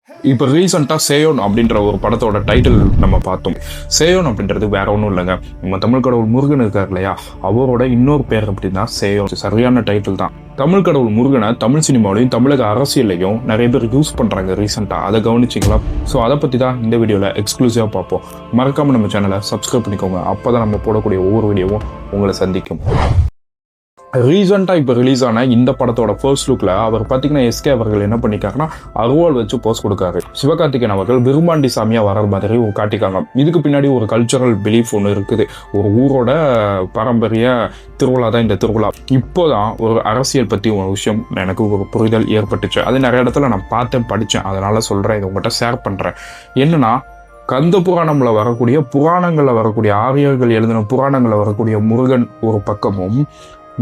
இப்போ ரீசெண்டாக சேயோன் அப்படின்ற ஒரு படத்தோட டைட்டில் நம்ம பார்த்தோம். சேயோன் அப்படின்றது வேற ஒன்றும் இல்லைங்க, நம்ம தமிழ் கடவுள் முருகன் இருக்கார் இல்லையா, அவரோட இன்னொரு பேர் அப்படின்னா சேயோன். சரியான டைட்டில் தான். தமிழ் கடவுள் முருகனை தமிழ் சினிமாவிலையும் தமிழக அரசியலையும் நிறைய பேர் யூஸ் பண்ணுறாங்க ரீசெண்டாக. அதை கவனிச்சிக்கலாம். ஸோ அதை பற்றி தான் இந்த வீடியோவில் எக்ஸ்க்ளூசிவாக பார்ப்போம். மறக்காமல் நம்ம சேனலை சப்ஸ்கிரைப் பண்ணிக்கோங்க. அப்போ தான் நம்ம போடக்கூடிய ஒவ்வொரு வீடியோவும் உங்களை சந்திக்கும். ரீசெண்டாக இப்போ ரிலீஸ் ஆன இந்த படத்தோட ஃபர்ஸ்ட் லுக்கில் அவர் பார்த்தீங்கன்னா எஸ்கே அவர்கள் என்ன பண்ணிக்காங்கன்னா அருவாள் வச்சு போஸ் கொடுக்காரு. சிவகார்த்திகேயன் அவர்கள் விரும்பாண்டி சாமியாக வர மாதிரி காட்டிக்காங்க. இதுக்கு பின்னாடி ஒரு கல்ச்சரல் பிலீஃப் ஒன்று இருக்குது. ஒரு ஊரோட பாரம்பரிய திருவிழா தான் இந்த திருவிழா. இப்போதான் ஒரு அரசியல் பற்றி ஒரு விஷயம் எனக்கு ஒரு புரிதல் ஏற்பட்டுச்சு. அது நிறைய இடத்துல நான் பார்த்தேன், படித்தேன். அதனால சொல்கிறேன், இதை உங்கள்கிட்ட ஷேர் பண்ணுறேன். என்னன்னா, கந்த புராணம்ல வரக்கூடிய புராணங்களில் வரக்கூடிய ஆரியர்கள் எழுதின புராணங்களில் வரக்கூடிய முருகன் ஒரு பக்கமும்,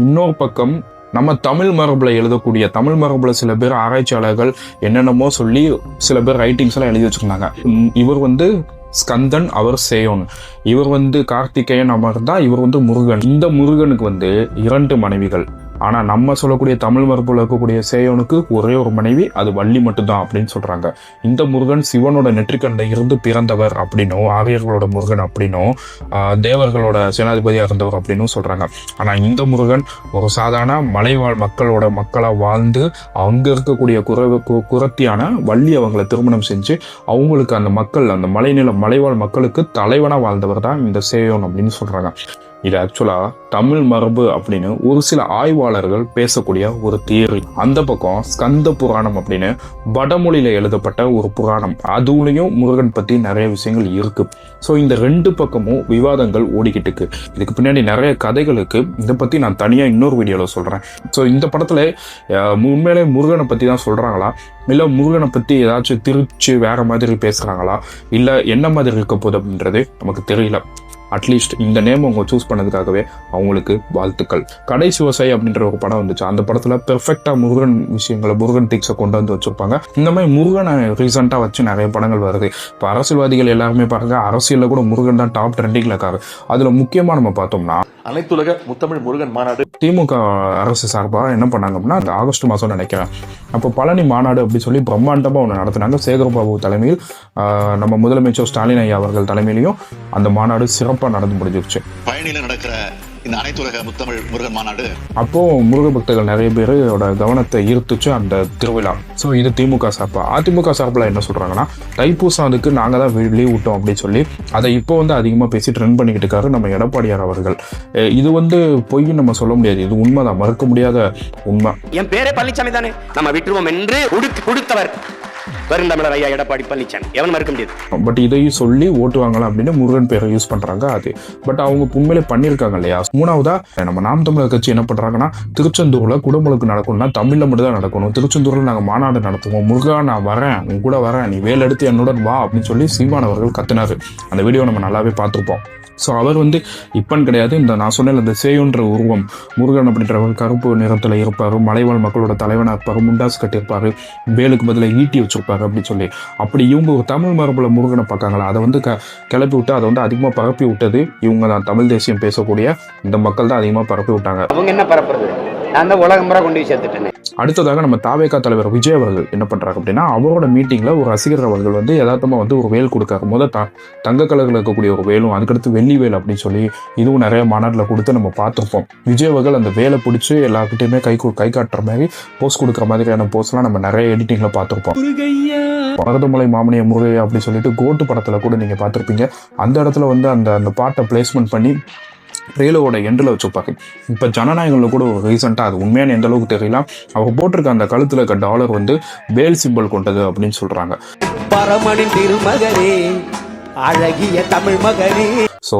இன்னொரு பக்கம் நம்ம தமிழ் மரபுல எழுதக்கூடிய தமிழ் மரபுல சில பேர் ஆராய்ச்சியாளர்கள் என்னென்னமோ சொல்லி சில பேர் ரைட்டிங்ஸ் எல்லாம் எழுதி வச்சிருந்தாங்க. இவர் ஸ்கந்தன், அவர் சேயோன். இவர் கார்த்திகேயன் அமர்ந்தா, இவர் முருகன். இந்த முருகனுக்கு 2 மனைவிகள். ஆனா நம்ம சொல்லக்கூடிய தமிழ் மரபுல இருக்கக்கூடிய சேயோனுக்கு ஒரே ஒரு மனைவி, அது வள்ளி மட்டும்தான் அப்படின்னு சொல்றாங்க. இந்த முருகன் சிவனோட நெற்றிக்கண்ட இருந்து பிறந்தவர் அப்படின்னும், ஆரியர்களோட முருகன் அப்படின்னும், தேவர்களோட சேனாதிபதியா இருந்தவர் அப்படின்னும் சொல்றாங்க. ஆனா இந்த முருகன் ஒரு சாதாரண மலைவாழ் மக்களா வாழ்ந்து அங்க இருக்கக்கூடிய குரத்தியான வள்ளி அவங்களை திருமணம் செஞ்சு அவங்களுக்கு அந்த மக்கள், அந்த மலைவாழ் மக்களுக்கு தலைவனா வாழ்ந்தவர் தான் இந்த சேயோன் அப்படின்னு சொல்றாங்க. இது ஆக்சுவலா தமிழ் மரபு அப்படின்னு ஒரு சில ஆய்வாளர்கள் பேசக்கூடிய ஒரு தியரி. அந்த பக்கம் ஸ்கந்த புராணம் அப்படின்னு வடமொழியில எழுதப்பட்ட ஒரு புராணம், அதுலயும் முருகன் பத்தி நிறைய விஷயங்கள் இருக்கு. ஸோ இந்த 2 பக்கமும் விவாதங்கள் ஓடிக்கிட்டு இருக்கு. இதுக்கு பின்னாடி நிறைய கதைகளுக்கு. இதை பத்தி நான் தனியா இன்னொரு வீடியோல சொல்றேன். ஸோ இந்த படத்துல உண்மையிலே முருகனை பத்தி தான் சொல்றாங்களா, இல்ல முருகனை பத்தி ஏதாச்சும் திரிச்சு வேற மாதிரி பேசுறாங்களா, இல்ல என்ன மாதிரி இருக்க போகுது அப்படின்றது நமக்கு தெரியல. அட்லீஸ்ட் இந்த நேம் அவங்க சூஸ் பண்ணதுக்காகவே அவங்களுக்கு வாழ்த்துக்கள். கடைசி விவசாயி அப்படின்ற ஒரு படம் வந்துச்சு. அந்த படத்துல பெர்ஃபெக்டா முருகன் விஷயங்களை, முருகன் திக்ஸை கொண்டு வந்து வச்சிருப்பாங்க. இந்த மாதிரி முருகனை ரீசெண்டா வச்சு நிறைய படங்கள் வருது. இப்போ அரசியல்வாதிகள் எல்லாருமே பாருங்க, அரசியல்ல கூட முருகன் தான் டாப் ட்ரெண்டிங்ல இருக்காரு. அதுல முக்கியமா நம்ம பார்த்தோம்னா அனைத்துலக முத்தமிழ் முருகன் மாநாடு திமுக அரசு சார்பாக என்ன பண்ணாங்க அப்படின்னா, அந்த ஆகஸ்ட் மாதம் நினைக்கிறேன், அப்போ பழனி மாநாடு அப்படின்னு சொல்லி பிரம்மாண்டமாக ஒன்று நடத்தினாங்க. சேகர்பாபு தலைமையில், நம்ம முதலமைச்சர் ஸ்டாலின் ஐயா அவர்கள் தலைமையிலையும் அந்த மாநாடு சிறப்பாக நடந்து முடிஞ்சிருச்சு. பழனியில் நடக்கிற இந்த அனைத்துலக முத்தமிழ் முருகன் மாநாடு அப்போ முருக பக்தர்கள் நிறைய பேரோட கவனத்தை ஈர்த்துச்சு அந்த திருவிழா. ஸோ இது திமுக சார்பா. அதிமுக சார்பில் என்ன சொல்றாங்கன்னா, தைப்பூசம் அதுக்கு நாங்கள் தான் லீவ் விட்டோம் அப்படின்னு சொல்லி அதை இப்போ அதிகமாக பேசி ட்ரெண்ட் பண்ணிக்கிட்டு இருக்காரு நம்ம எடப்பாடியார் அவர்கள். இது பொய்ன்னு நம்ம சொல்ல முடியாது, இது உண்மைதான், மறுக்க முடியாத உண்மை. என் பேரே பழனிசாமி தானே, நம்ம விட்டுருவோம் என்று கொடுத்தவர் பெருந்தமிழர் ஐயா எடப்பாடி பழனிசாமி. எவன் மறுக்க முடியாது. பட் இதையும் சொல்லி ஓட்டு வாங்கலாம் அப்படின்னு முருகன் பேரை யூஸ் பண்றாங்க. அது பட் அவங்க உண்மையிலே பண்ணியிருக்காங்க இல்லையா. 3வதா நம்ம நாம் தமிழர் கட்சி என்ன பண்றாங்கன்னா, திருச்செந்தூர்ல குடமுழுக்கு நடக்கணும்னா தமிழ்ல மட்டும் தான் நடக்கணும். திருச்செந்தூர்ல நாங்கள் மாநாடு நடத்துவோம், முருகா நான் வரேன், உன் கூட வரேன், நீ வேலை எடுத்து என்னுடன் வா அப்படின்னு சொல்லி சீமான் அவர்கள் கத்தினாரு. அந்த வீடியோ நம்ம நல்லாவே பார்த்துருப்போம். ஸோ அவர் இப்பன்னு கிடையாது, இந்த நான் சொன்ன இந்த சேயோன்ற உருவம், முருகன் அப்படின்றவர் கருப்பு நிறத்தில் இருப்பார், மலைவாழ் மக்களோட தலைவனாக இருப்பார், முண்டாஸ் கட்டியிருப்பார், வேலுக்கு பதிலாக ஈட்டி வச்சிருப்பாரு அப்படின்னு சொல்லி. அப்படி இவங்க ஒரு தமிழ் மரபுல முருகனை பார்க்காங்களா, அதை கிளப்பி விட்டு அதை அதிகமாக பரப்பி விட்டது இவங்க தான். தமிழ் தேசியம் பேசக்கூடிய இந்த மக்கள் தான் அதிகமாக பரப்பி விட்டாங்க. அவங்க என்ன பரப்புறது, நான் தான் உலகம் முறை கொண்டு போய் சேர்த்துட்டேன். அடுத்ததாக நம்ம தாவேகா தலைவர் விஜய் அவர்கள் என்ன பண்றாங்க அப்படின்னா, அவரோட மீட்டிங்ல ஒரு ரசிகர் அவர்கள் யதார்த்தமா ஒரு வேல் கொடுக்காரு. தங்க கலர்ல இருக்கக்கூடிய ஒரு வேலும், அதுக்கடுத்து வெள்ளி வேல் அப்படின்னு சொல்லி இதுவும் நிறைய மாநாட்டில் கொடுத்து நம்ம பார்த்துருப்போம். விஜய் அவர்கள் அந்த வேலை பிடிச்சி எல்லாருக்கிட்டையுமே கை காட்டுற மாதிரி போஸ்ட் கொடுக்குற மாதிரியான போஸ்ட்லாம் நம்ம நிறைய எடிட்டிங்ல பார்த்துருப்போம். மருதமலை மாமனிய முருகையா அப்படின்னு சொல்லிட்டு கோட்டு படத்துல கூட நீங்க பார்த்துருப்பீங்க. அந்த இடத்துல அந்த பாட்டை பிளேஸ்மெண்ட் பண்ணி ரேலோட எண்டில் வச்சுருப்பாங்க. இப்போ ஜனநாயகங்களில் கூட ரீசெண்டாக, அது உண்மையான எந்த அளவுக்கு தெரியல, அவங்க போட்டிருக்க அந்த கழுத்தில் இருக்க டாலர் வேல் சிம்பிள் கொண்டது அப்படின்னு சொல்றாங்க. பரமனின் திருமகனே, அழகிய தமிழ் மகனே. ஸோ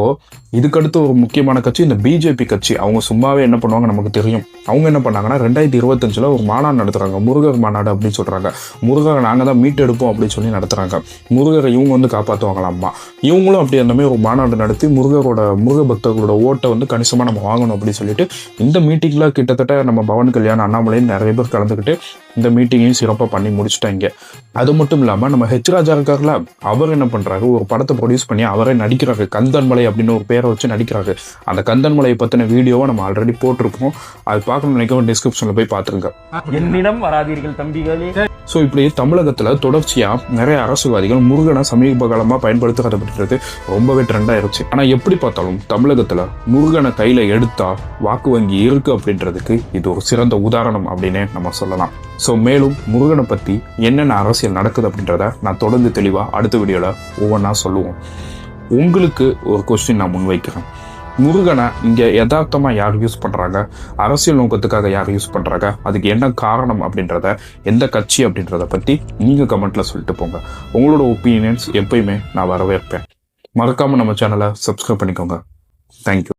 இதுக்கடுத்து ஒரு முக்கியமான கட்சி இந்த பிஜேபி கட்சி. அவங்க சும்மாவே என்ன பண்ணுவாங்க நமக்கு தெரியும். அவங்க என்ன பண்ணாங்கன்னா, 2025 ஒரு மாநாடு நடத்துறாங்க, முருகர் மாநாடு அப்படின்னு சொல்றாங்க. முருகரை நாங்கள் தான் மீட்டெடுப்போம் அப்படின்னு சொல்லி நடத்துறாங்க. முருகரை இவங்க காப்பாற்றுவாங்களாம்மா. இவங்களும் அப்படி அந்த மாதிரி ஒரு மாநாடு நடத்தி முருக பக்தர்களோட ஓட்டை கணிசமாக நம்ம வாங்கணும் அப்படின்னு சொல்லிட்டு இந்த மீட்டிங்ல கிட்டத்தட்ட நம்ம பவன் கல்யாண், அண்ணாமலைன்னு நிறைய பேர் கலந்துக்கிட்டு இந்த மீட்டிங்கையும் சிறப்பாக பண்ணி முடிச்சுட்டாங்க. அது மட்டும் இல்லாமல் நம்ம ஹெச் ராஜா இருக்கார்ல, அவர் என்ன பண்ணுறாரு, ஒரு படத்தை ப்ரொடியூஸ் பண்ணி அவரே நடிக்கிறாரு. கந்தன்மலை அப்படின்னு ஒரு பேரை வச்சு நடிக்கிறாரு. அந்த கந்தன்மலையை பற்றின வீடியோவை நம்ம ஆல்ரெடி போட்டிருப்போம். அது பார்க்கணும்னு நினைக்கிறோம், டிஸ்கிரிப்ஷனில் போய் பார்த்துருங்க. என்னிடம் வராதீர்கள் தம்பிகளே. ஸோ இப்படி தமிழகத்தில் தொடர்ச்சியாக நிறைய அரசியல்வாதிகள் முருகனை சமீப காலமாக பயன்படுத்துறது அப்படின்றது ரொம்பவே ட்ரெண்ட் ஆயிருச்சு. ஆனால் எப்படி பார்த்தாலும் தமிழகத்தில் முருகனை கையில் எடுத்தா வாக்கு வங்கி இருக்கு அப்படின்றதுக்கு இது ஒரு சிறந்த உதாரணம் அப்படின்னே நம்ம சொல்லலாம். ஸோ மேலும் முருகனை பற்றி என்னென்ன அரசியல் நடக்குது அப்படின்றத நான் தொடர்ந்து தெளிவாக அடுத்த வீடியோவில் ஒவ்வொன்றா சொல்லுவோம். உங்களுக்கு ஒரு கொஸ்டின் நான் முன்வைக்கிறேன். முருகனை இங்கே யதார்த்தமாக யார் யூஸ் பண்ணுறாங்க, அரசியல் நோக்கத்துக்காக யார் யூஸ் பண்ணுறாங்க, அதுக்கு என்ன காரணம் அப்படின்றத, எந்த கட்சி அப்படின்றத பற்றி நீங்கள் கமெண்ட்டில் சொல்லிட்டு போங்க. உங்களோட ஒப்பீனியன்ஸ் எப்பயுமே நான் வரவேற்பேன். மறக்காமல் நம்ம சேனலை சப்ஸ்கிரைப் பண்ணிக்கோங்க. தேங்க்யூ.